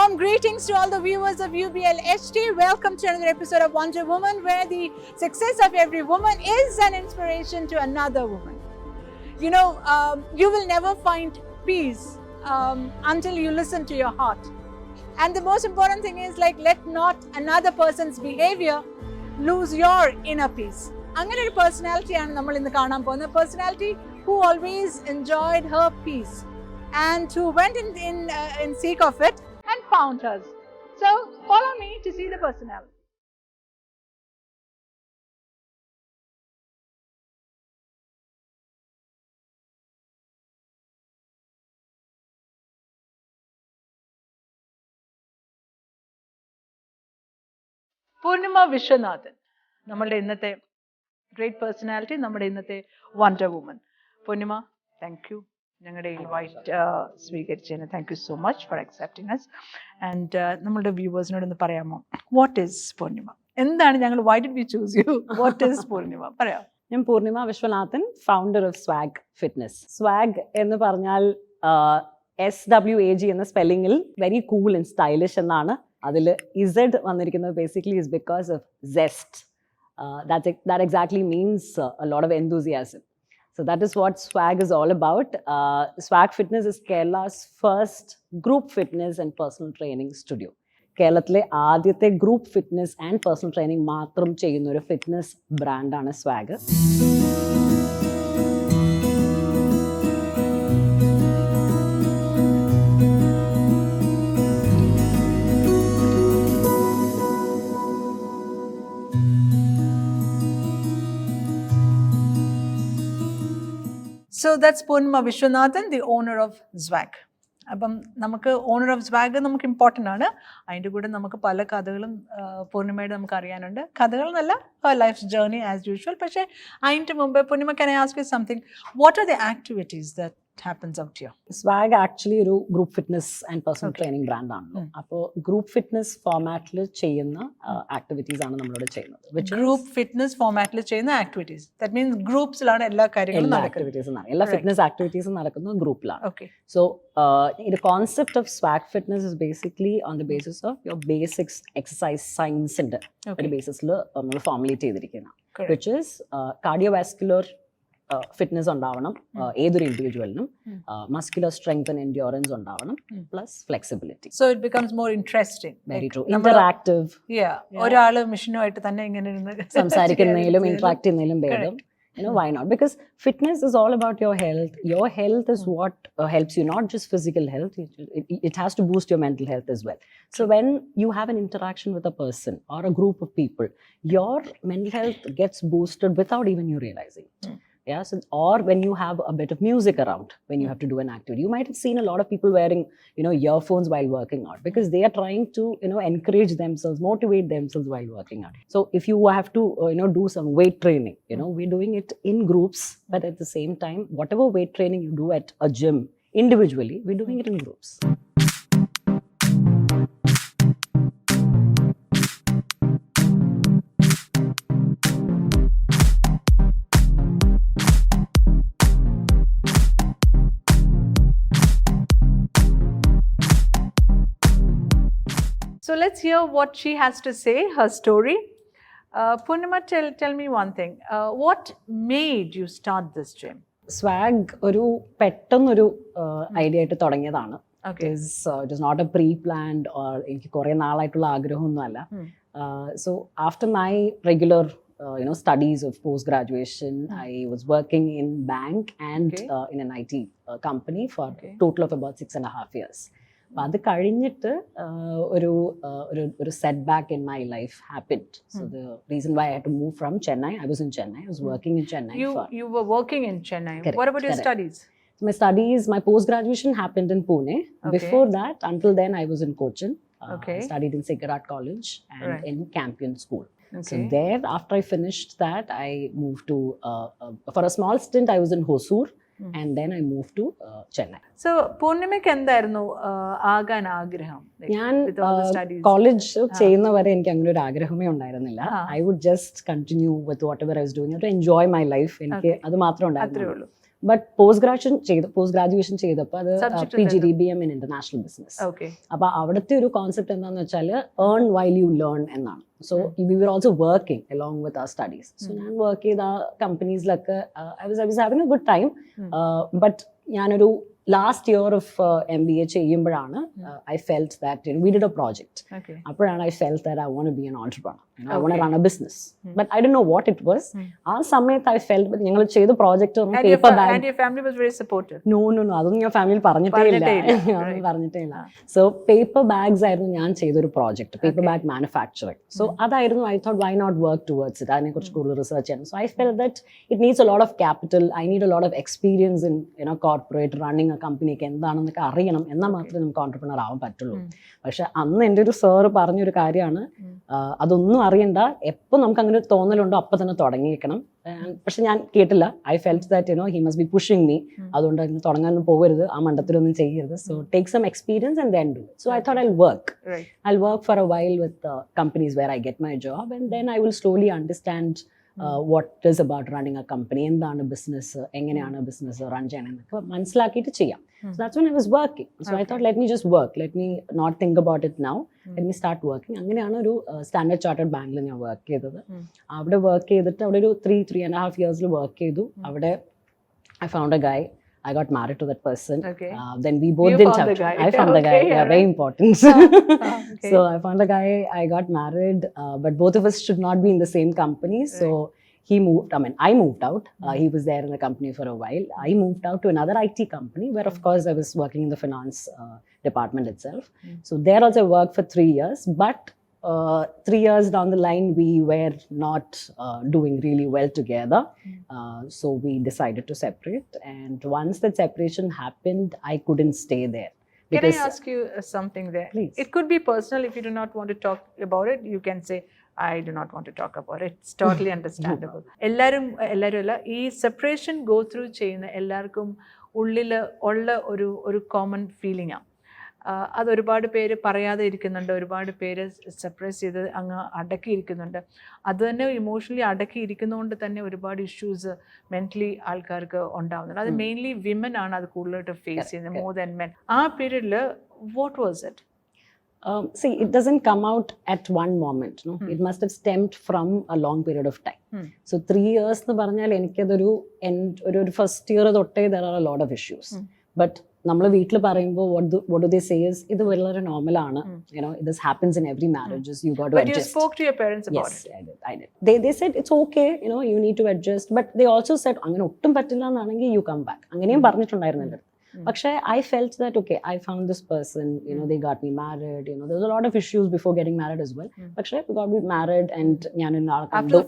Warm greetings to all the viewers of UBLHD. Welcome to another episode of Wonder Woman, where the success of every woman is an inspiration to another woman. You know, you will never find peace until you listen to your heart. And the most important thing is, like, let not another person's behavior lose your inner peace. അങ്ങനെ ഒരു പേഴ്സണാലിറ്റിയാണ് നമ്മൾ ഇന്ന് കാണാൻ പോകുന്നത്. Personality who always enjoyed her peace and who went in seek of it and found hers. So follow me to see the personality. Poornima Vishwanathan, നമ്മളുടെ ഇന്നത്തെ great personality, നമ്മുടെ ഇന്നത്തെ Wonder Woman. Poornima, thank you. ഞങ്ങളുടെ invite സ്വീകരിച്ചതിന് thank you so much for accepting us. And നമ്മളുടെ വ്യൂവേഴ്സിനോട് ഒന്ന് പറയാമോ, വാട്ട് ഈസ് പൂർണിമ? എന്താണ് ഞങ്ങൾ, why did we choose you? What is Poornima? പറയാം. ഞാൻ Poornima Viswanathan, founder of Swag Fitness. Swag എന്ന് പറഞ്ഞാൽ SWAG എന്ന സ്പെല്ലിങ്ങിൽ വെരി കൂൾ ആൻഡ് സ്റ്റൈലിഷ് എന്നാണ്. അതിൽ ഇസഡ് വന്നിരിക്കുന്നത് basically is because of zest. That exactly means a lot of enthusiasm. So that is what swag is all about. Swag Fitness is Kerala's first group fitness and personal training studio. കേരളത്തിലെ ആദ്യത്തെ group fitness and personal training മാത്രം ചെയ്യുന്ന ഒരു fitness ബ്രാൻഡാണ് swag. So that's Poornima Vishwanathan, the owner of Swag. അപ്പം നമുക്ക് owner of swag നമുക്ക് important ആണ്. അതിൻ്റെ കൂടെ നമുക്ക് പല കഥകളും പൂർണിമയുടെ നമുക്ക് അറിയാനുണ്ട്. കഥകൾ എന്നല്ല, ലൈഫ് ജേർണി ആസ് യൂഷ്വൽ. പക്ഷേ അതിൻ്റെ മുമ്പ് Purnima, can I ask you something? What are the activities that happens out here? Swag actually ഒരു group fitness and personal training ബ്രാൻഡാണല്ലോ. അപ്പോൾ ഗ്രൂപ്പ് ഫിറ്റ്നസ് ഫോർമാറ്റിൽ ചെയ്യുന്ന ആക്ടിവിറ്റീസ് ആണ് നമ്മളോട് ചെയ്യുന്നത്. ഗ്രൂപ്പ് ഫിറ്റ്നസ് ഫോർമാറ്റിൽ ചെയ്യുന്ന ആക്ടിവിറ്റീസ്, ദാറ്റ് മീൻസ് ഗ്രൂപ്പ്സിലാണ് എല്ലാ കാര്യങ്ങളും നടക്കുന്നത്. എല്ലാ ഫിറ്റ്നസ് ആക്ടിവിറ്റീസും നടക്കുന്നത് ഗ്രൂപ്പിലാണ്. So the concept of swag fitness is basically on the basis of your basics exercise science and the basis la formulate cheyidirikkunna, which is cardiovascular fitness undavanam eduru individualnum, muscular strength and endurance undavanam, plus flexibility. So it becomes more interesting. Very true. Interactive. ഒരാൾ മെഷീനുമായിട്ട് തന്നെ ഇങ്ങനെ ഇരുന്ന് സംസാരിക്കുന്നതിലും interact ചെയ്യുന്നതിലും ഭേദം. You know, why not? Because fitness is all about your health. Your health is what helps you, not just physical health. It has to boost your mental health as well. So when you have an interaction with a person or a group of people, your mental health gets boosted without even you realizing. Yeah, so, or when you have a bit of music around when you have to do an activity. You might have seen a lot of people wearing, earphones while working out, because they are trying to, encourage themselves, motivate themselves while working out. So if you have to, do some weight training, we're doing it in groups, but at the same time, whatever weight training you do at a gym individually, we're doing it in groups. So let's hear what she has to say, her story. Poornima, tell me one thing. What made you start this gym? Swag ഒരു പെട്ടെന്നൊരു idea ആയിട്ട് തുടങ്ങിയതാണ്. It is not a pre-planned or എനിക്ക് കുറേ നാളായിട്ടുള്ള ആഗ്രഹമൊന്നുമല്ല. So after my regular studies of post-graduation, I was working in bank and in an IT company for a total of about 6.5 years. അപ്പം അത് കഴിഞ്ഞിട്ട് ഒരു setback in my life happened. So the reason why I had to move from Chennai, I was in Chennai, I was working in Chennai. You were working in Chennai. Correct. What about your studies? My studies, my post-graduation happened in Pune. Before that, until then, I was in Cochin. I studied in Sacred Heart College and in Campion School. So there, after I finished that, I moved to, for a small stint, I was in Hosur. And then I moved to Chennai. So പൂർണിമയ്ക്ക് എന്തായിരുന്നു ആകാൻ ആഗ്രഹം? ഞാൻ college ചെയ്യുന്ന വരെ എനിക്ക് അങ്ങനെ ഒരു ആഗ്രഹമേ ഉണ്ടായിരുന്നില്ല. I would just continue with whatever I was doing to enjoy my life. എനിക്ക് അത് മാത്രമേ ഉണ്ടായിരുന്നുള്ളൂ. ബട്ട് പോസ്റ്റ് ഗ്രാജുവേഷൻ ചെയ്തപ്പോൾ അത് PGDBM in International Business. അപ്പോൾ അവിടുത്തെ ഒരു കോൺസെപ്റ്റ് എന്താണെന്ന് വെച്ചാൽ ഏൺ വൈൽ യു ലേൺ എന്നാണ്. So we were also working along with our studies. So ഞാൻ വർക്ക് ചെയ്ത കമ്പനീസിലൊക്കെ I was having a good time. But ഞാനൊരു last year of MBA ചെയ്യുമ്പോഴാണ് I felt that we did a project. അപ്പോഴാണ് I felt that I want to be an entrepreneur. I want to run a business. But I didn't know what it was. ആ സമയത്ത് I felt ഞങ്ങൾ ചെയ്ത project paper bag. And your family was very supportive. No, അതൊന്നും ഞാൻ ഫാമിലിയിൽ പറഞ്ഞിട്ടേ ഇല്ല. So paper bags ആയിരുന്നു ഞാൻ ചെയ്തൊരു project, paper bag manufacturing. So അതായിരുന്നു I thought why not work towards it. അതിനെ കുറിച്ച് കൂടുതൽ റിസർച്ച് ചെയ്യണം. So I felt that it needs a lot of capital. I need a lot of experience in corporate running a company. എന്താണെന്നൊക്കെ അറിയണം, എന്നാൽ മാത്രമേ നമുക്ക് ഓൺട്രപ്രണർ ആവാൻ പറ്റുള്ളൂ. പക്ഷെ അന്ന് എൻ്റെ ഒരു സാറ് പറഞ്ഞൊരു കാര്യമാണ്, അതൊന്നും അറിയണ്ട, എപ്പോൾ നമുക്ക് അങ്ങനെ ഒരു തോന്നലുണ്ടോ അപ്പം തന്നെ തുടങ്ങിയേക്കണം. പക്ഷെ ഞാൻ കേട്ടില്ല. I felt that he must be pushing me. അതുകൊണ്ട് അതിന് തുടങ്ങാനൊന്നും പോകരുത്, ആ മണ്ടത്തിലൊന്നും ചെയ്യരുത്. So take some experience and then do. So I thought I'll work for a while with companies where I get my job, and then I will slowly understand what is about running a company, എന്താണ് business, എങ്ങനെയാണ് business run ചെയ്യണമെന്നൊക്കെ മനസ്സിലാക്കിയിട്ട് ചെയ്യാം. So that's when I was working. So I thought let me just work, let me not think about it now, let me start working. അങ്ങനെയാണ് ഒരു standard chartered ബാങ്കിൽ ഞാൻ work ചെയ്തത്. അവിടെ വർക്ക് ചെയ്തിട്ട് അവിടെ ഒരു 3.5 years വർക്ക് ചെയ്തു. അവിടെ I found a guy. I got married to that person. Then we both didn't have. I found the guy. Yeah, very important. So I found the guy. I got married, but both of us should not be in the same company. So he moved. I moved out. He was there in the company for a while. I moved out to another IT company where, of course, I was working in the finance department itself. So there also I worked for 3 years, but 3 years down the line, we were not doing really well together. So we decided to separate. And once that separation happened, I couldn't stay there. Can I ask you something there? Please. It could be personal. If you do not want to talk about it, you can say, I do not want to talk about it. It's totally understandable. എല്ലാരും അല്ല, ഈ separation go through ചെയ്യുന്ന എല്ലാവർക്കും ഉള്ളിൽ ഉള്ള ഒരു common feeling ആണ്. അത് ഒരുപാട് പേര് പറയാതെ ഇരിക്കുന്നുണ്ട്, ഒരുപാട് പേര് സപ്രസ് ചെയ്ത് അങ്ങ് അടക്കിയിരിക്കുന്നുണ്ട്. അത് തന്നെ ഇമോഷണലി അടക്കിയിരിക്കുന്നതുകൊണ്ട് തന്നെ ഒരുപാട് ഇഷ്യൂസ് മെൻ്റലി ആൾക്കാർക്ക് ഉണ്ടാവുന്നുണ്ട്. അത് മെയിൻലി വിമൻ ആണ് അത് കൂടുതലായിട്ട് ഫേസ് ചെയ്യുന്നത്, മോർ ദാൻ മെൻ. ആ പീരീഡിൽ what was it? See, it doesn't come out at one moment. No? It must have stemmed from a long period of time. So 3 years എന്ന് പറഞ്ഞാൽ എനിക്കതൊരു ഫസ്റ്റ് ഇയർ തൊട്ടേ there are a lot of issues. But നമ്മൾ വീട്ടിൽ പറയുമ്പോൾ what do they say is ഇത് വളരെ normal ആണ്, this happens in every marriages, you got to adjust. But you spoke to your parents about it? Yes, I did. They said it's okay, you need to adjust, but they also said അങ്ങനെ ഒട്ടും പറ്റില്ല എന്നാണെങ്കിൽ you come back. അങ്ങനെയും പറഞ്ഞിട്ടുണ്ടായിരുന്നു എൻ്റെ അടുത്ത്. പക്ഷേ I felt that okay, I found this person, they got me married, there was a lot of issues before getting married as well. പക്ഷേ we got me married and ഞാൻ after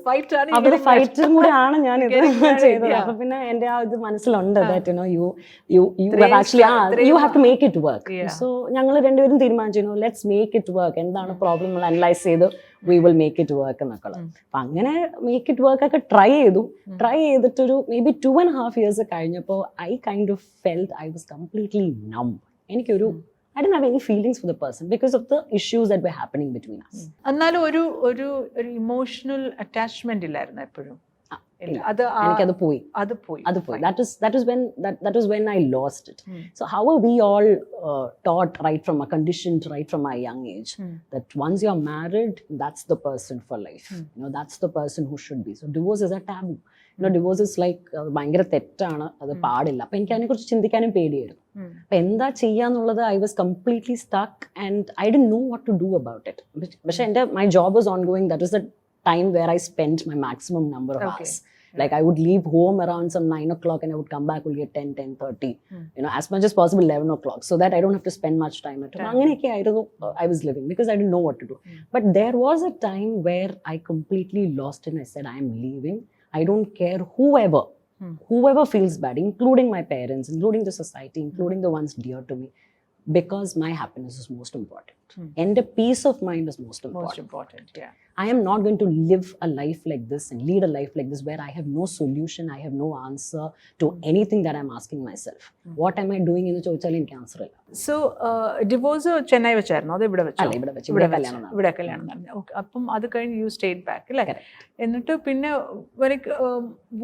ഫൈറ്റും കൂടെ ആണ് ഞാൻ ഇത് ചെയ്തത്. അപ്പൊ പിന്നെ എൻ്റെ ആ ഇത് മനസ്സിലുണ്ട് that you actually you have to make it work. So ഞങ്ങൾ രണ്ടുപേരും തീരുമാനിച്ചു let's make it work. എന്താണ് പ്രോബ്ലം നമ്മൾ അനലൈസ് ചെയ്ത് we will make it work എന്നൊക്കെ. അപ്പൊ അങ്ങനെ make it work ഒക്കെ ട്രൈ ചെയ്തിട്ടൊരു maybe 2.5 years കഴിഞ്ഞപ്പോൾ I kind of felt I was completely numb. എനിക്കൊരു I didn't have any feelings for the person because of the issues that were happening between us. എന്നാലും ഒരു emotional attachment ഇല്ലായിരുന്നു എപ്പോഴും? എനിക്കത് പോയി. That was when I lost it. So how are we all taught conditioned right from a young age that once you're married, that's the person for life. That's the person who should be. So divorce is a taboo. Divorce is like ഭയങ്കര തെറ്റാണ്, അത് പാടില്ല. അപ്പൊ എനിക്ക് അതിനെ കുറിച്ച് ചിന്തിക്കാനും പേടിയായിരുന്നു. അപ്പൊ എന്താ ചെയ്യാന്നുള്ളത് I was completely stuck and I didn't know what to do about it. പക്ഷെ my job was ongoing. That was the time where I spent my maximum number of hours. Like I would leave home around some 9 o'clock and I would come back only at 10:30. As much as possible 11 o'clock, so that I don't have to spend much time at home. Anganeke I was living because I didn't know what to do. But there was a time where I completely lost it and I said I am leaving. I don't care whoever feels bad, including my parents, including the society, including the ones dear to me, because my happiness is most important. And the peace of mind is most important. I am not going to live a life like this and lead a life like this where I have no solution, I have no answer to anything that I'm asking myself. What am I doing in the ചോദിച്ചാൽ എനിക്ക് answer ഇല്ല. So divorce Chennai വെച്ചായിരുന്നു, അത് ഇവിടെ വെച്ചോ? ഇവിടെ കല്യാണം. ഇവിടെ കല്യാണം നടന്നു. ഓക്കെ. അപ്പം അത് കഴിഞ്ഞ് യു സ്റ്റേഡ് ബാക്ക് അല്ലേ? എന്നിട്ട് പിന്നെ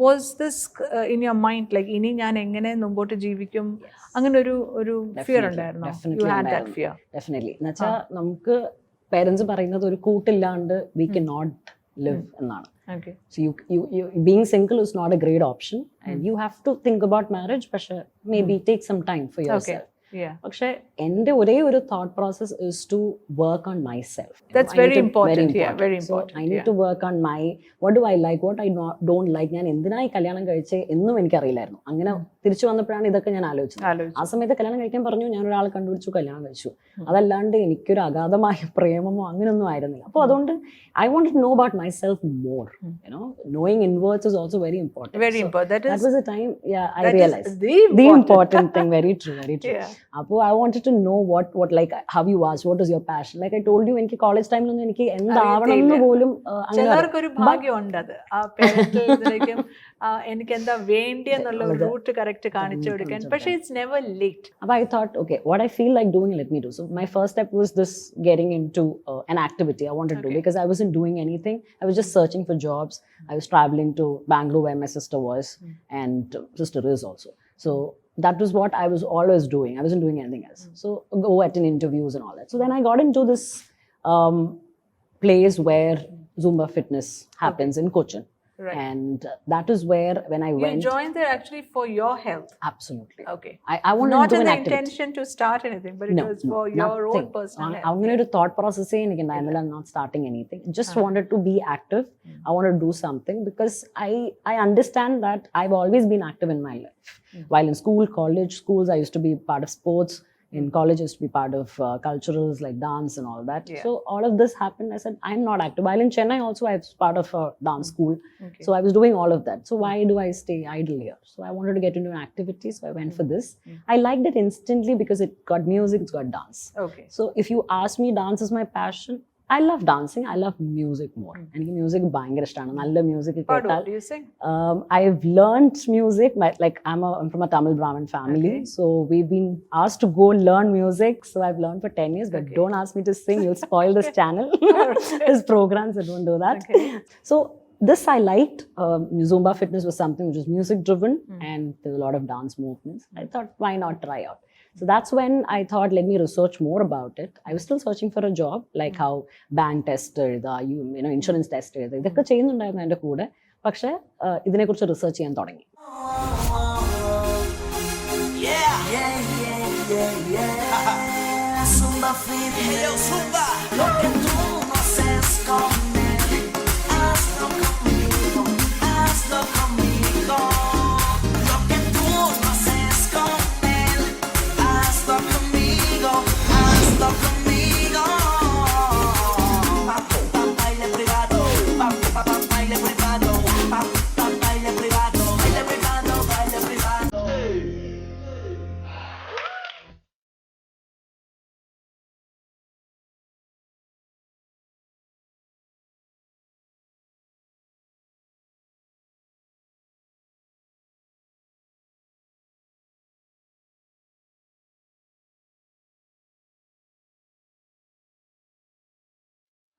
was this in your mind like ഇനി ഞാൻ എങ്ങനെ മുമ്പോട്ട് ജീവിക്കും, അങ്ങനെ ഒരു ഫിയർ ഉണ്ടായിരുന്നു? You had that fear? Definitely. എന്നുവെച്ചാൽ നമുക്ക് പേരൻസ് പറയുന്നത് ഒരു കൂട്ടില്ലാണ്ട് വി കൻ നോട്ട് live എന്നാണ്. So you being single is not a great option and you have to think about marriage, but maybe take some time for yourself. പക്ഷെ എൻ്റെ ഒരേ ഒരു thought process is to work on myself. That's very important. Very important. So I need to work on my what do I like, what I don't like. ഞാൻ എന്തിനായി കല്യാണം കഴിച്ചേ എന്നും എനിക്കറിയില്ലായിരുന്നു. അങ്ങനെ തിരിച്ചു വന്നപ്പോഴാണ് ഇതൊക്കെ ഞാൻ ആലോചിച്ചത്. ആ സമയത്ത് കല്യാണം കഴിക്കാൻ പറഞ്ഞു, ഞാൻ ഒരാളെ കണ്ടുപിടിച്ചു, കല്യാണം കഴിച്ചു. അതല്ലാണ്ട് എനിക്കൊരു അഗാധമായ പ്രേമമോ അങ്ങനെയൊന്നും ആയിരുന്നില്ല. അപ്പോൾ അതുകൊണ്ട് I wanted to know about myself more. Knowing inwards is also very important. Very important. That was the time I realized the important thing. Very true. അപ്പോൾ I wanted to know what like how you asked what is your passion. Like I told you, എനിക്ക് college ടൈമിലൊന്നും എനിക്ക് എന്താവണം എന്ന് പോലും ചിലർക്കൊരു ഭാഗ്യമുണ്ട് അത് ആ പേരന്റിലേക്ക് എനിക്ക് എന്താ വേണ്ടി എന്നുള്ള റൂട്ട് കറക്റ്റ് കാണിച്ചു കൊടുക്കാൻ. പക്ഷേ ഇറ്റ്സ് നെവർ ലേറ്റ്. അപ്പോൾ I thought, okay, what I feel like doing, let me do. So my first step was this, getting into an activity I wanted to do, because I wasn't doing anything. I was just searching for jobs. I was traveling to Bangalore where my sister was and sister is also. So that was what I was always doing. I wasn't doing anything else. So go attend interviews and all that. So then I got into this place where Zumba fitness happens in Cochin. Right. And that is where when I went. You joined there actually for your health. Absolutely. Okay. I wanted not to do in an the activity. intention to start anything, but it was for your own personal health. അങ്ങനെ ഒരു thought process എനിക്കുണ്ടായിരുന്നില്ല. I'm not starting anything. Just wanted to be active. I wanted to do something because I understand that I've always been active in my life. While in school, college, schools, I used to be part of sports. In college, I used to be part of culturals like dance and all that. So all of this happened. I said, I'm not active. While in Chennai also, I was part of a dance school. So I was doing all of that. So why do I stay idle here? So I wanted to get into an activity. So I went for this. I liked it instantly because it got music, it's got dance. Okay. So if you ask me, dance is my passion. I love dancing. I love music more. And music ഭയങ്കര ഇഷ്ടമാണ്. നല്ല music കേട്ടാൽ. Do you sing? I've learned music. Like I'm from a Tamil Brahmin family. So we've been asked to go learn music. So I've learned for 10 years. But don't ask me to sing. You'll spoil this channel. This programs, I don't do that. So this I liked. Zumba fitness was something which was music driven. And there's a lot of dance movements. I thought, why not try out? So that's when I thought, let me research more about it. I was still searching for a job, like how bank tester, insurance tester, ഇതൊക്കെ ചെയ്യുന്നുണ്ടായിരുന്നു എൻ്റെ കൂടെ. പക്ഷേ ഇതിനെക്കുറിച്ച് research ചെയ്യാൻ തുടങ്ങി.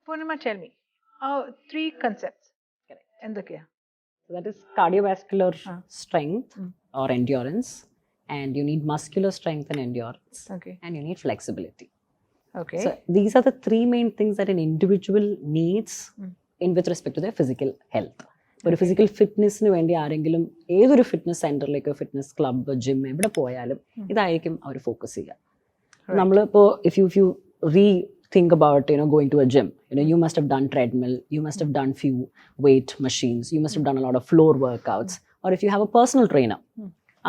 Poornima, tell me, 3 concepts. Correct. എന്തൊക്കെയാ? So that is cardiovascular strength or endurance, and you need muscular strength and endurance, and you need flexibility. Okay. So these are the 3 main things that an individual needs in with respect to their physical health. ഒരു physical ഫിറ്റ്നസിന് വേണ്ടി ആരെങ്കിലും ഏതൊരു fitness സെന്ററിലേക്കോ fitness club gym എവിടെ പോയാലും ഇതായിരിക്കും അവർ focus ചെയ്യുക. നമ്മളിപ്പോൾ if you think about going to a gym, you must have done treadmill, you must have done few weight machines, you must have done a lot of floor workouts, or if you have a personal trainer,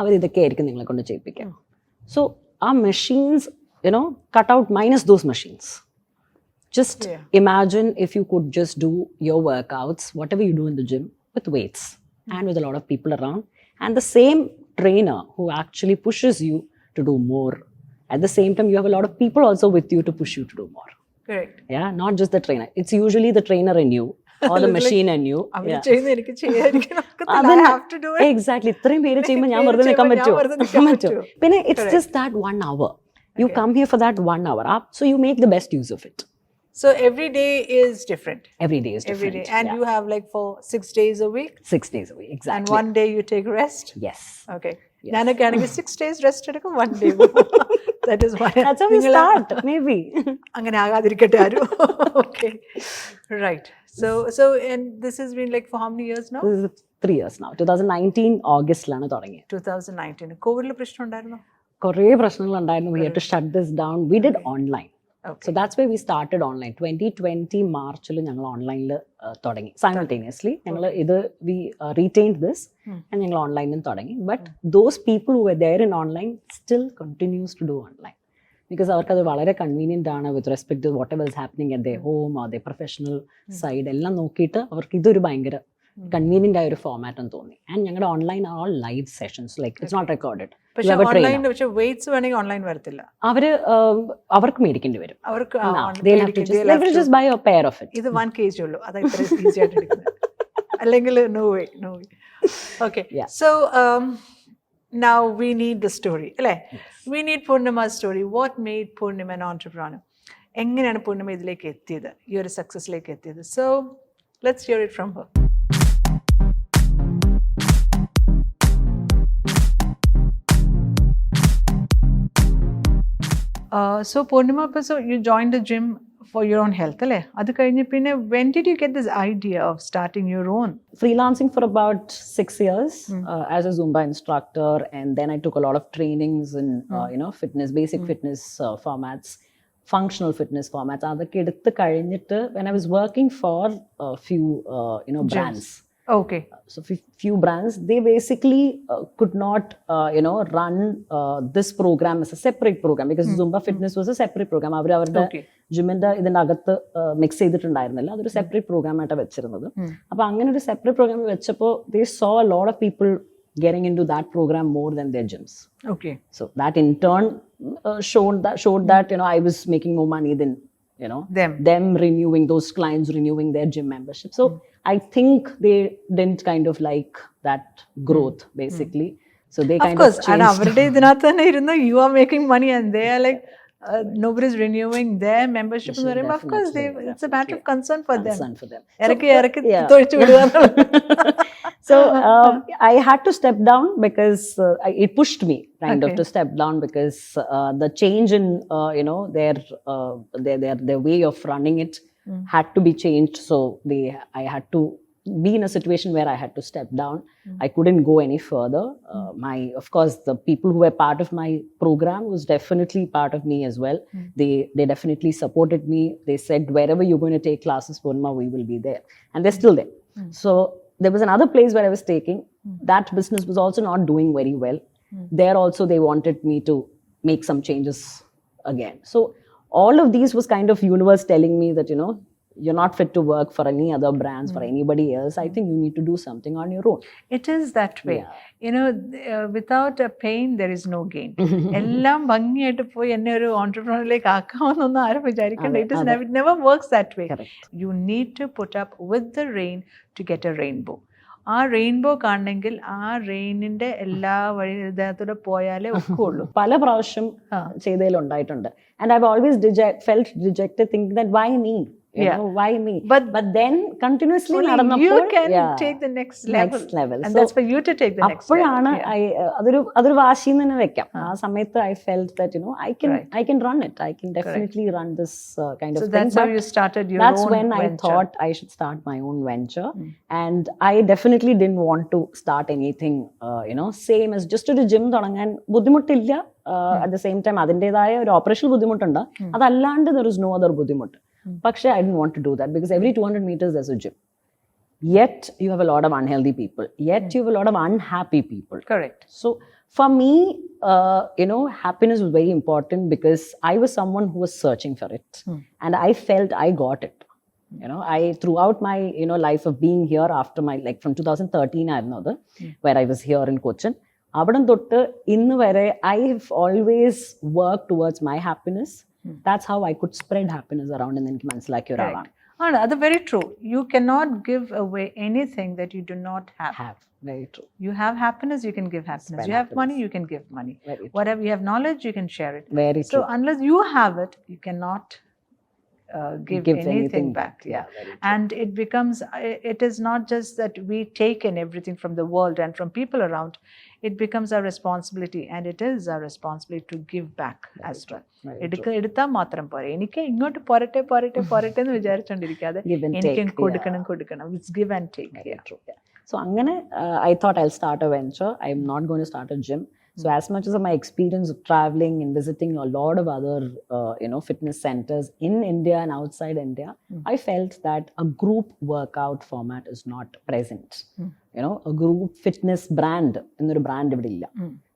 അവർ ഇതൊക്കെ ആയിരിക്കും നിങ്ങളെ കൊണ്ട് ചെയ്യിപ്പിക്കാം. So our machines, cut out minus those machines. Just imagine if you could just do your workouts, whatever you do in the gym, with weights and with a lot of people around, and the same trainer who actually pushes you to do more. At the same time, you have a lot of people also with you to push you to do more. Correct. Yeah, not just the trainer. It's usually the trainer in you or the machine in you. അവര് Yeah. ചെയ്യുന്നത് എനിക്ക് ചെയ്യാതിരിക്കാൻ ഒക്കത്തില്ല. I have to do it. Exactly. ഇത്രയും പേര് ചെയ്യുമ്പോൾ ഞാൻ വെറുതെ നിൽക്കാൻ പറ്റുമോ? പിന്നെ it's just that 1 hour. You come here for that 1 hour. So you make the best use of it. So every day is different. Every day is different. Every day. And you have like for 6 days a week? 6 days a week, exactly. And 1 day you take rest? Yes. Okay. ഞാനൊക്കെ ആണെങ്കിൽ 6 days rest എടുക്കും, 1 day. That is why. That's how we start, maybe. അങ്ങനെ ആകാതിരിക്കട്ടെ ആരും. Okay. Right. So and this has been like for how many years now? This is 3 years now. 2019 August-ലാണ് തുടങ്ങിയത്. 2019. കോവിഡിൽ പ്രശ്നം ഉണ്ടായിരുന്നോ? കുറേ പ്രശ്നങ്ങൾ ഉണ്ടായിരുന്നു. We had to shut this down. We did online. Okay. So that's where we started online. 2020 മാർച്ചിൽ ഞങ്ങൾ ഓൺലൈനിൽ തുടങ്ങി simultaneously. ഞങ്ങൾ ഇത് we retained this and ഞങ്ങൾ ഓൺലൈനിൽ തുടങ്ങി. But those people who were there in online still continues to do online. Because അവർക്കത് വളരെ കൺവീനിയൻ്റ് ആണ് with respect to whatever is happening at their home or their professional side. എല്ലാം നോക്കിയിട്ട് അവർക്ക് ഇതൊരു ഭയങ്കര കൺവീനിയൻ്റ് ആയ ഒരു ഫോമാറ്റ് എന്ന് തോന്നി. ആൻഡ് ഞങ്ങളുടെ online all live sessions like it's not recorded. പക്ഷേ വെയിറ്റ്സ് വേണമെങ്കിൽ ഓൺലൈൻ വരത്തില്ല. അവർക്ക് മേടിക്കേണ്ടി വരും. അവർക്ക് just buy a pair of it. ഇത് 1 kg ഉള്ളൂ, അത് ഇത്ര ഈസി ആയിട്ട് എടുക്കുന്നത്. അല്ലെങ്കിൽ no way. Okay. So now we need the story, അല്ലേ? We need Poornima's story. What made Poornima an entrepreneur? എങ്ങനെയാണ് പൂർണിമ ഇതിലേക്ക് എത്തിയത്, ഈ ഒരു സക്സസിലേക്ക് എത്തിയത്? So let's hear it from her. So Poornima, so you joined the gym for your own health, alle? Adu kayinju pinne when did you get this idea of starting your own? Freelancing for about 6 years as a Zumba instructor, and then I took a lot of trainings in fitness, basic fitness formats, functional fitness formats. Adakku eduthu kayinjittu when I was working for a few brands. Okay. So few brands, they basically could not run this program as a separate program because Zumba fitness was a separate program. അവരുടെ ജിമ്മിന്റെ ഇതിന്റെ അകത്ത് mix ചെയ്തിട്ടുണ്ടായിരുന്നില്ല, അതൊരു separate programme ആയിട്ടാണ് വെച്ചിരുന്നത്. അപ്പൊ അങ്ങനെ ഒരു separate programme വെച്ചപ്പോൾ they saw a lot of people getting into that program more than their gyms. Okay. So that in turn showed that I was making more money than them renewing, those clients renewing their gym membership. So I think they didn't kind of like that growth basically. So they kind of changed. And avരുടെ ഇതിനകത്ത് തന്നെ ഇരുന്ന് you are making money and they are like nobody's renewing their membership. Of course it's a matter of concern for them. ഇറക്കി തൊഴിച്ചു വിടുക. So I had to step down because it pushed me kind of to step down because the change in their way of running it had to be changed. So I had to be in a situation where I had to step down. I couldn't go any further. Of course, the people who were part of my program was definitely part of me as well. They definitely supported me. They said, wherever you're going to take classes, Poornima, we will be there. And they're still there. So there was another place where I was taking. That business was also not doing very well. There also they wanted me to make some changes again. So all of these was kind of universe telling me that, you're not fit to work for any other brands, for anybody else. I think you need to do something on your own. It is that way. Without a pain, there is no gain. എല്ലാം ഭംഗിയായിട്ട് പോയി എന്നെ ഒരു ഓൺട്രപ്രണറിലേക്ക് ആക്കാമെന്നൊന്നും ആരും വിചാരിക്കണ്ട. It never works that way. Correct. You need to put up with the rain to get a rainbow. ആ rainbow കാണണമെങ്കിൽ ആ റെയിനിന്റെ എല്ലാ വഴി ഇദ്ദേഹത്തോടെ പോയാലേ ഒക്കുള്ളൂ. പല പ്രാവശ്യം ചെയ്തതിലുണ്ടായിട്ടുണ്ട്. And I've always felt rejected, thinking that why me? Why me? But then continuously you can take the next level. And so, that's for you to take the next level. അപ്പോഴാണ് അതൊരു വാശി തന്നെ വെക്കാം. ആ സമയത്ത് I felt that I can run it. I can definitely run this kind of thing. So that's how you started your own venture. That's when I thought I should start my own venture. And I definitely didn't want to start anything same as just ഒരു gym തുടങ്ങാൻ ബുദ്ധിമുട്ടില്ല. At the same time അതിൻ്റെതായ ഒരു operational ബുദ്ധിമുട്ടുണ്ട്. അതല്ലാണ്ട് there is no other ബുദ്ധിമുട്ട്. പക്ഷേ I didn't want to do that because every 200 meters there's a gym. Yet you have a lot of unhealthy people. Yet you have a lot of unhappy people. Correct. So for me, happiness was very important because I was someone who was searching for it. And I felt I got it. Throughout my life of being here after my from 2013 where I was here in Cochin. അവിടം തൊട്ട് ഇന്ന് വരെ I have always worked towards my happiness. That's how I could spread happiness around and then മനസ്സിലാക്കിയ ഒരാളാണ്. That's very true. You cannot give away anything that you do not have. Very true. You have happiness, you can give happiness. Spread you have happiness. money, you can give money. Very true. Whatever you have knowledge, you can share it. Very true. So unless you have it, you cannot give anything back. Yeah. Very true. And it becomes, it is not just that we take in everything from the world and from people around. It becomes our responsibility, and it is our responsibility to give back as well. എടുത്താൽ മാത്രം പോരെ. എനിക്ക് ഇങ്ങോട്ട് പോരട്ടെ എന്ന് വിചാരിച്ചോണ്ടിരിക്കാതെ എനിക്കും കൊടുക്കണം. It's give and take. So അങ്ങനെ I thought I'll start a venture. I'm not going to start a gym. So as much as my experience of traveling and visiting a lot of other fitness centers in India and outside India, I felt that a group workout format is not present. A group fitness brand എന്നൊരു brand ഇവിടെ ഇല്ല.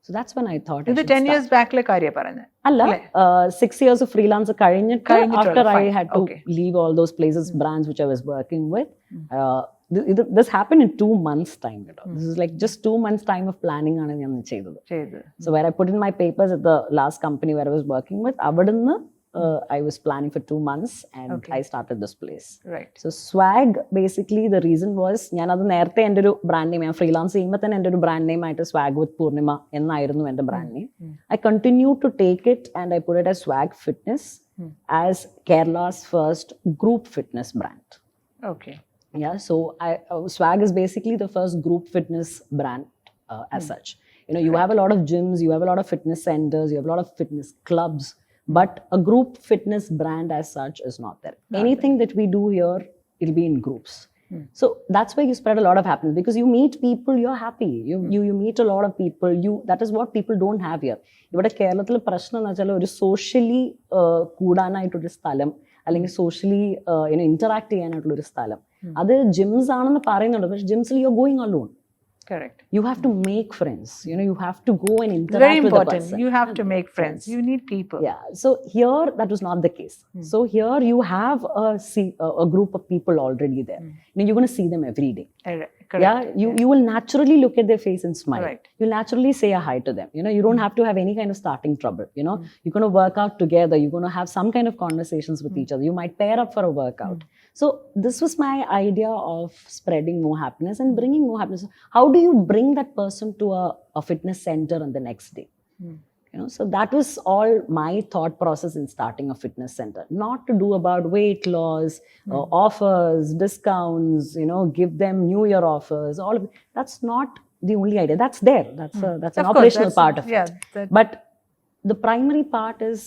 So that's when I thought ഇത് 10 years backലെ കാര്യം പറഞ്ഞത് അല്ല, 6 years of freelance കഴിഞ്ഞിട്ട് after I had to leave all those places, brands which I was working with. This happened in 2 months time. This is like just 2 months time of planning ആണ് ഞാൻ ചെയ്തത്. So where I put in my papers at the last company where I was working with, അവിടുന്ന് I was planning for 2 months and I started this place. Right. So swag, basically the reason was ഞാനത് നേരത്തെ എൻ്റെ ഒരു brand name, ഞാൻ freelance ചെയ്യുമ്പോൾ തന്നെ എൻ്റെ ഒരു ബ്രാൻഡ് നെയിം ആയിട്ട് swag with Poornima എന്നായിരുന്നു എൻ്റെ brand name. I continued to take it and I put it as Swag Fitness as Kerala's first group fitness brand. Okay. Yeah, so Swag is basically the first group fitness brand as such. You have a lot of gyms, you have a lot of fitness centers, you have a lot of fitness clubs, but a group fitness brand as such is not there. Anything that we do here, it'll be in groups. So that's where you spread a lot of happiness, because you meet people, you're happy. You meet a lot of people. That is what people don't have here. ഇവിടെ കേരളത്തിൽ പ്രശ്നം എന്ന് വെച്ചാൽ ഒരു socially കൂടാനായിട്ടൊരു സ്ഥലം, അല്ലെങ്കിൽ socially interact ചെയ്യാനായിട്ടുള്ള ഒരു സ്ഥലം, അത് ജിംസ് ആണെന്ന് പറയുന്നുണ്ട്. പക്ഷെ ജിംസിൽ you are going alone. Correct. You have to make friends. You have to go and interact Very with the important. person. You have to make friends. You need people. Yeah. So here that was not the case. So here you have a group of people already there. You're going to see them every day. Correct. Yeah. You will naturally look at their face and smile. Right. You'll naturally say a hi to them. You don't have to have any kind of starting trouble. You're going to work out together. You're going to have some kind of conversations with each other. You might pair up for a workout. So this was my idea of spreading more happiness and bringing more happiness. How do you bring that person to a fitness center on the next day? So that was all my thought process in starting a fitness center. Not to do about weight loss, offers, discounts, give them New Year offers. All of it. That's not the only idea. That's there. That's an operational part of it. But the primary part is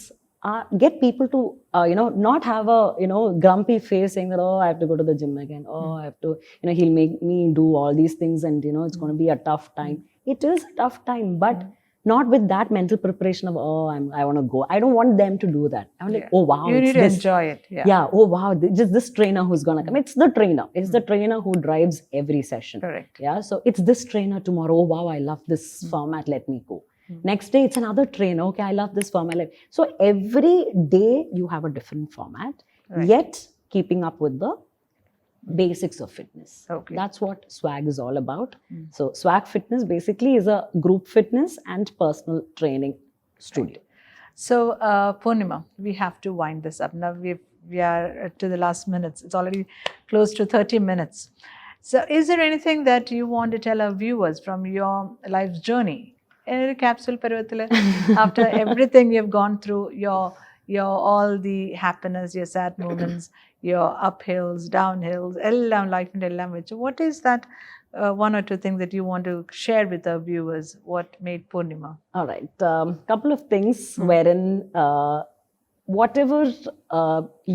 get people to not have a grumpy face saying that, oh, I have to go to the gym again, I have to he'll make me do all these things and it's going to be a tough time. It is a tough time, but not with that mental preparation of, I want to go. I don't want them to do that. I'm like, oh wow, you need to enjoy it. Oh wow, just this trainer who's going to come. It's the trainer. It's the trainer who drives every session. Correct. Yeah, so it's this trainer tomorrow. Oh wow, I love this format, let me go. Next day, it's another trainer. Okay, I love this format. So every day you have a different format, yet keeping up with the basics of fitness. Okay. That's what Swag is all about. So Swag Fitness basically is a group fitness and personal training studio. So Poornima, we have to wind this up. Now we are to the last minutes. It's already close to 30 minutes. So is there anything that you want to tell our viewers from your life's journey? In a capsule parvatile, after everything you've gone through, your all the happiness, your sad moments, your uphills, downhills, life and which, what is that one or two things that you want to share with our viewers? What made Poornima? All right, couple of things wherein whatever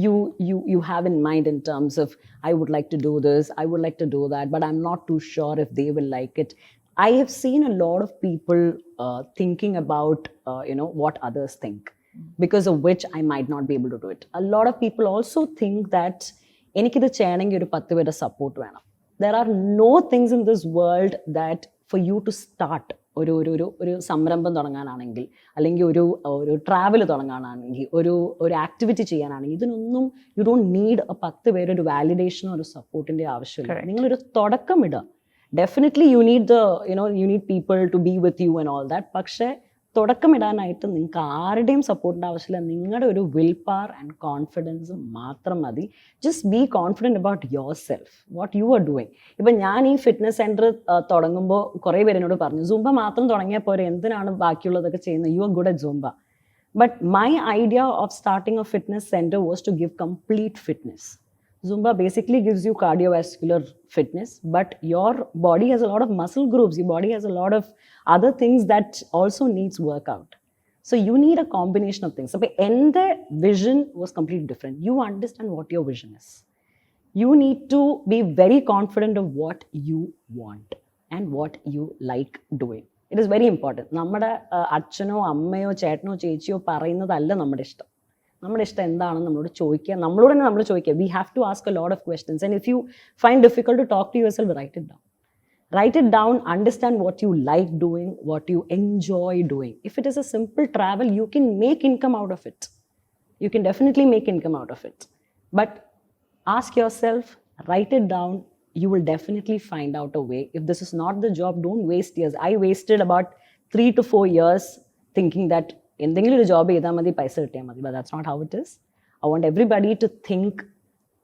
you have in mind in terms of, I would like to do this, I would like to do that, but I'm not too sure if they will like it. I have seen a lot of people thinking about, what others think, because of which I might not be able to do it. A lot of people also think that എനിക്കിത് ചെയ്യണമെങ്കിൽ ഒരു 10 പേരുടെ support വേണം. There are no things in this world that for you to start ഒരു സംരംഭം തുടങ്ങാനാണെങ്കിൽ, അല്ലെങ്കിൽ ഒരു travel തുടങ്ങാനാണെങ്കിൽ, ഒരു ആക്ടിവിറ്റി ചെയ്യാനാണെങ്കിൽ, ഇതിനൊന്നും യു ഡോണ്ട് നീഡ് 10 പേര് ഒരു വാലിഡേഷനോ ഒരു സപ്പോർട്ടിന്റെ ആവശ്യമില്ല. നിങ്ങളൊരു തുടക്കം ഇടുക. Definitely you need you need people to be with you and all that. പക്ഷേ തുടക്കമിടാനായിട്ട് നിങ്ങൾക്ക് ആരുടെയും സപ്പോർട്ടിൻ്റെ ആവശ്യമില്ല. നിങ്ങളുടെ ഒരു വിൽ പവർ ആൻഡ് കോൺഫിഡൻസ് മാത്രം മതി. Just be confident about your self, what you are doing. ഇപ്പം ഞാൻ ഈ ഫിറ്റ്നസ് സെൻറ്റർ തുടങ്ങുമ്പോൾ കുറേ പേരെന്നോട് പറഞ്ഞു, സൂംബ മാത്രം തുടങ്ങിയാൽ പോരെ, എന്തിനാണ് ബാക്കിയുള്ളതൊക്കെ ചെയ്യുന്നത്, you are good at Zumba. But my idea of starting a fitness center was to give complete fitness. Zumba basically gives you cardiovascular fitness, but your body has a lot of muscle groups. Your body has a lot of other things that also needs workout. So you need a combination of things. So and the vision was completely different. You understand what your vision is. You need to be very confident of what you want and what you like doing. It is very important. നമ്മുടെ അച്ഛനോ അമ്മയോ ചേട്ടനോ ചേച്ചിയോ പറയുന്നതല്ല നമ്മുടെ ഇഷ്ടം. നമ്മുടെ ഇഷ്ടം എന്താണെന്ന് നമ്മളോട് ചോദിക്കുക, നമ്മളോട് തന്നെ നമ്മൾ ചോദിക്കുക. We have to ask a lot of questions and if you find difficult to talk to yourself, write it down. Write it down, understand what you like doing, what you enjoy doing. If it is a simple travel, you can make income out of it. You can definitely make income out of it. But ask yourself, write it down. You will definitely find out a way. If this is not the job, don't waste years. I wasted about 3 to 4 years thinking that എന്തെങ്കിലും ഒരു job ചെയ്താൽ മതി, പൈസ കിട്ടിയാൽ മതി. But that's not how it is. I want everybody to think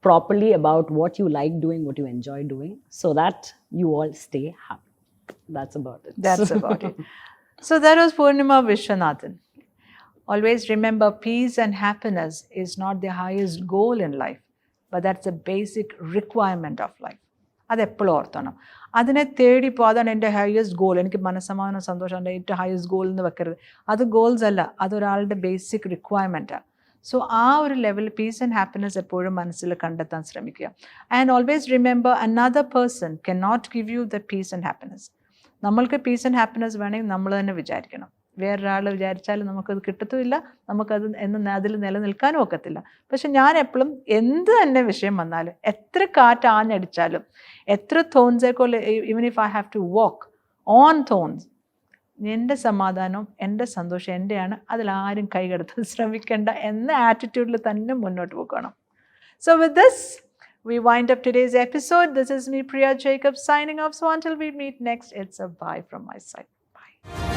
properly about what you like doing, what you enjoy doing, so that you all stay happy. That's about it. That's about it. So that was Poornima Vishwanathan. Always remember, peace and happiness is not the highest goal in life, but that's a basic requirement of life. അതെപ്പോഴും ഓർത്തണം. അതിനെ തേടിപ്പോൾ അതാണ് എൻ്റെ highest goal, എനിക്ക് മനസ്സമാധാനം സന്തോഷം എൻ്റെ ഏറ്റവും highest goal എന്ന് വെക്കരുത്. അത് ഗോൾസ് അല്ല, അതൊരാളുടെ ബേസിക് റിക്വയർമെൻറ്റാണ്. സോ ആ ഒരു ലെവൽ പീസ് ആൻഡ് ഹാപ്പിനെസ് എപ്പോഴും മനസ്സിൽ കണ്ടെത്താൻ ശ്രമിക്കുക. And always remember, another person cannot give you the peace and happiness. നമ്മൾക്ക് പീസ് ആൻഡ് ഹാപ്പിനെസ് വേണമെങ്കിൽ നമ്മൾ തന്നെ വിചാരിക്കണം. വേറൊരാൾ വിചാരിച്ചാലും നമുക്കത് കിട്ടത്തുമില്ല, നമുക്കത് അതിൽ നിലനിൽക്കാനും ഒക്കത്തില്ല. പക്ഷെ ഞാൻ എപ്പോഴും എന്ത് തന്നെ വിഷയം വന്നാലും, എത്ര കാറ്റ് ആഞ്ഞടിച്ചാലും, എത്ര തോൺസേക്കോൾ, even if I have to walk on thorns, എൻ്റെ സമാധാനവും എൻ്റെ സന്തോഷം എൻ്റെയാണ്, അതിലാരും കൈകടത്താൻ ശ്രമിക്കേണ്ട എന്ന ആറ്റിറ്റ്യൂഡിൽ തന്നെ മുന്നോട്ട് പോകണം. So with this, we wind up today's episode. This is me, Priya Jacob, signing off. So until we meet next, it's a bye from my side. Bye.